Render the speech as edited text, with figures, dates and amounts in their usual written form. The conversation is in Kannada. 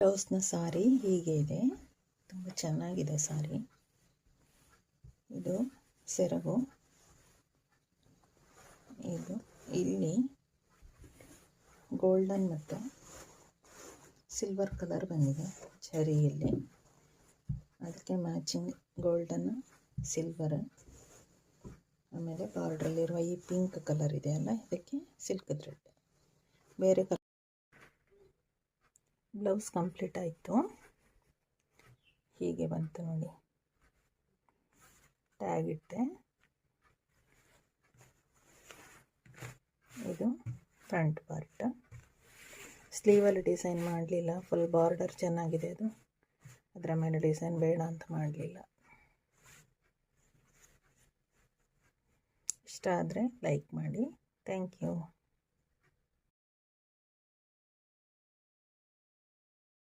ಬ್ಲೌಸ್ನ ಸಾರಿ ಹೀಗೆ ಇದೆ, ತುಂಬ ಚೆನ್ನಾಗಿದೆ ಸಾರಿ. ಇದು ಸೆರಗು, ಇದು ಇಲ್ಲಿ ಗೋಲ್ಡನ್ ಮತ್ತು ಸಿಲ್ವರ್ ಕಲರ್ ಬಂದಿದೆ ಜರಿಯಲ್ಲಿ, ಅದಕ್ಕೆ ಮ್ಯಾಚಿಂಗ್ ಗೋಲ್ಡನ್ ಸಿಲ್ವರ್. ಆಮೇಲೆ ಬಾರ್ಡ್ರಲ್ಲಿರುವ ಈ ಪಿಂಕ್ ಕಲರ್ ಇದೆಯಲ್ಲ, ಇದಕ್ಕೆ ಸಿಲ್ಕ್ ಥ್ರೆಡ್ ಬೇರೆ ಕಲರ್. ಬ್ಲೌಸ್ ಕಂಪ್ಲೀಟ್ ಆಯಿತು, ಹೀಗೆ ಬಂತು ನೋಡಿ. ಟ್ಯಾಗ್ ಇಟ್ಟೆ. ಇದು ಫ್ರಂಟ್ ಪಾರ್ಟ್. ಸ್ಲೀವಲ್ಲಿ ಡಿಸೈನ್ ಮಾಡಲಿಲ್ಲ, ಫುಲ್ ಬಾರ್ಡರ್ ಚೆನ್ನಾಗಿದೆ ಅದು, ಅದರ ಮೇಲೆ ಡಿಸೈನ್ ಬೇಡ ಅಂತ ಮಾಡಲಿಲ್ಲ. ಇಷ್ಟ ಆದರೆ ಲೈಕ್ ಮಾಡಿ. Thank you.